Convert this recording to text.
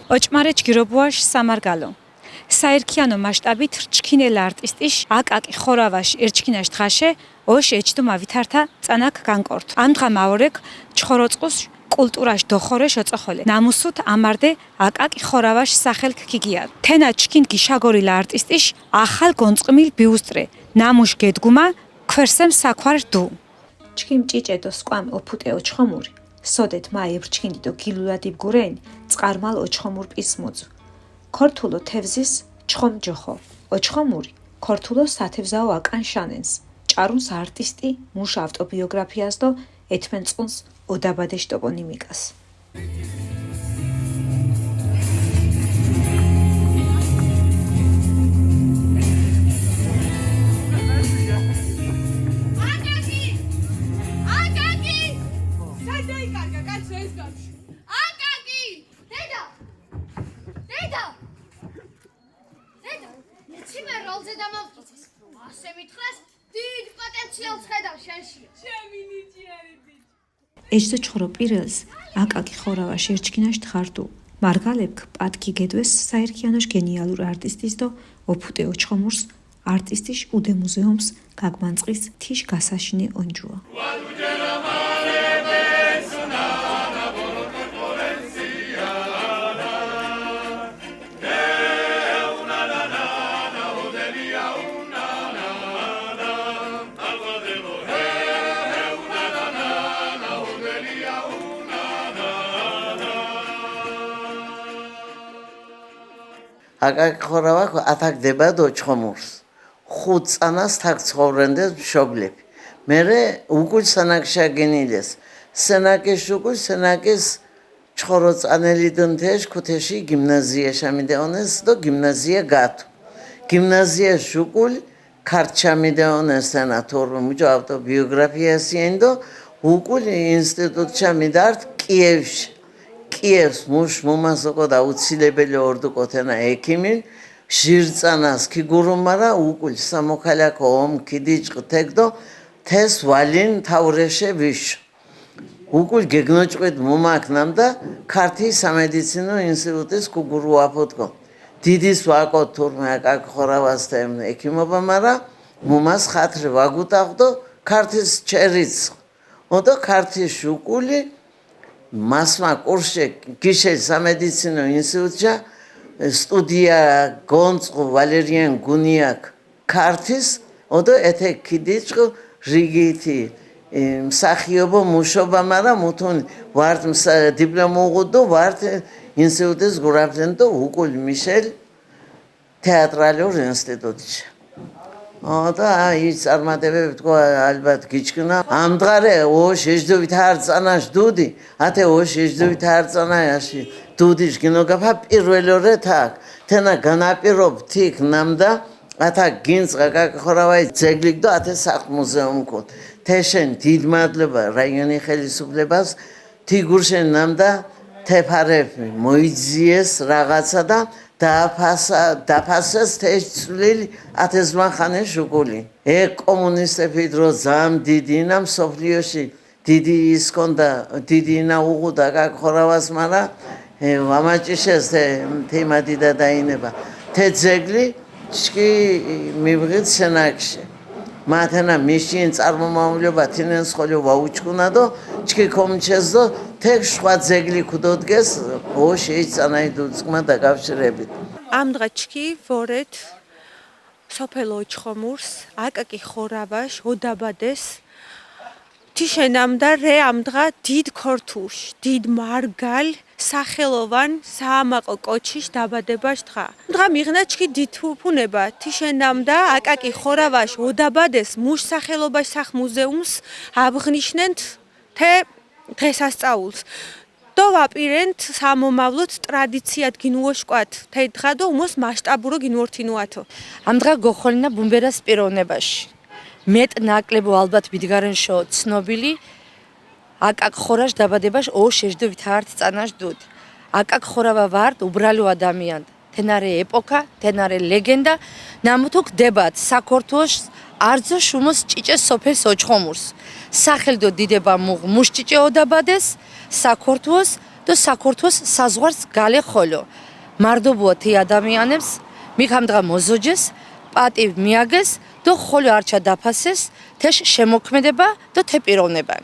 ოჭმარეჩ გირობუაშ სამარგალო. საერქიანო მასშტაბით რჩქინელა არტისტიშ აკაკი ხორავაშ ერჩქინაშ თხაშე ოშ ეჩდუმა ვითართა წანაკ განკორთ. ამ დღა მაორეკ ჩხოროწყუს კულტურაშ დოხორე შოწოხოლე. ნამუსუთ ამარდე აკაკი ხორავაშ სახელქ ქიგიარ. თენა ჩქინ გიშაგორილა არტისტიშ ახალ გონწყმილ ბიუსტრე. ნამუშ გედგუმა ქვერსემ საქვარ დუ. ჩქიმ ჭიჭედო სკვამ ოფუტე ოჩხომური. სოდეთ მაი ბრჩქინდიდო გილულადი ბგურენ წყარმალ ოჩხომურ პისმუძ. ქორთულო თევზის ჩხომ ჯოხო. ოჩხომური ქორთულო სათევზაო აკან შანენს. ჭარუნს არტისტი მუშ ავტობიოგრაფიას დო ეთმენ წყუნს ოდაბადეშ ტოპონიმიკას. ეჯდო ჩხორო პირელს აკაკი ხორავაშ ერჩქინაშ თხარდუ. მარგალებქ პატკი გედვეს საერქიანოშ გენიალურ არტისტის დო ოფუტე ოჩხომურს არტისტიშ უდე მუზეუმს გაგმანწყის თიშ გასაშინე ონჯუა. აკაკი ხორავა ათაგდება ოჩხომურს. 5 წანას თაგ ცხოვრენდეს მშობლები. მერე უკულ სანაკშა გენილეს. სენაკის უკულ სენაკის ჩხორო წანელი დონთეშ ქუთეში გიმნაზია შამიდეონეს და გიმნაზია გათუ. გიმნაზია უკულ ქარჩამიდეონეს სენატორ მუჯო ავტობიოგრაფიასიენ და უკულ ინსტიტუტ შამიდართ კიევში. კიევს მუშ მომასოკო და უცილებელი ორდუ კოთენა ექიმინ ჟირწანას ქიგურუმარა უკულ სამოქალაქო ომ ქიდიჭყთეგდო თეს ვალინ თავრეშე ვიშ უკულ გეგნოჭყვით მომაქნამდა ქართის სამედიცინო ინსტიტუტის კუგურუაფოტკო დიდის ვაკო თურმე აკაკი ხორავასთან ექიმობა მარა მომას ხათრი ვაგუტაღდო ქართის ჩერიც ოდო ქართის უკული მასმა კურსში გიშელ სამედიცინო ინსტიტუტში სტუდია გონწყუ ვალერიან გუნიაკ ქართის ოდო ეთე ქიდიჭყ რიგითი მსახიობო მუშობა მარა მუთუნ ვარდ დიპლომი უღუდო ვარდ ინსტიტუტის გურაფდენდო უკულ მიშელ თეატრალურ ინსტიტუტში და ის წარმატებები თქო ალბათ გიჩქნა ამ დღარე ო შეჯდობით არ წანაშ დუდი ათე ო შეჯდობით არ წანაში დუდიშ გინოგაფა პირველორე თაკ თენა განაპირობ თიქ ნამდა ათა გინს აკაკი ხორავაი ძეგლიკ და ათე სახლ-მუზეუმ კო თეშენ დიდ მადლობა რაიონი ხელისუფლებას თიგურშენ ნამდა თეფარები მოიძიეს რაღაცა და დაფასეს თეშცვლილი ათესმანხანე შუკული. კომუნისტები დრო ზამ დიდინა მსოფლიოში დიდი ის კონდა დიდინა უღუდა აკაკი ხორავას მარა ვამაჭიშეს თემა დიდა დაინება. თე ძეგლი ჩკი მივღით სენაკში. მათენა მიშინ წარმომავლობა თინენ სხოლო ვაუჩქუნა და ჩკი კომჩეს და თექ სხვა ძეგლი ქუდოდგეს ო შეიცანაი დუცკმა დაკავშირებით. ამ დღე ჩკი ვორეთ სოფელ ოჩხომურს აკაკი ხორავაშ ოდაბადეს თიშენამდა რე ამ დღა დიდ ქორთუშ დიდ მარგალ სახელოვან საამაყო კოჩიშ დაბადებაშ დღა. დღა მიღნა ჩკი დითუფუნება თიშენამდა აკაკი ხორავაშ ოდაბადეს მუშ სახელობაში სახლ-მუზეუმს აღნიშნენთ თე დღესასწაულს. დო ვაპირენთ სამომავლოდ ტრადიციად გინუოშკვათ თე დღა დო უმოს მასშტაბურო გინუორთინუათო. ამ დღა გოხოლინა ბუმბერას პიროვნებაში. მეტ ნაკლებო ალბათ მიდგარენშო ცნობილი აკაკი ხორаш დაბადებაშ ო შეჯდობით ართ წანაშ დუდ. აკაკი ხორავა ვარდ უბრალო ადამიან. თენარე ეპოქა, თენარე ლეგენდა ნამუთუქ დებათ საქორთოს არძო შუმოს ჭიჭეს სოფეს ოჩხომურს. სახელდო დიდება მუშ ჭიჭე ოდაბადეს, საქორთოს და საქორთოს საზღვარს გალე ხოლო. მარდობოა თი ადამიანებს, მიქამდღა მოზოჯეს, პატივ მიაგეს და ხოლო არჩა დაფასეს თეშ შემოქმედება და თე პიროვნება.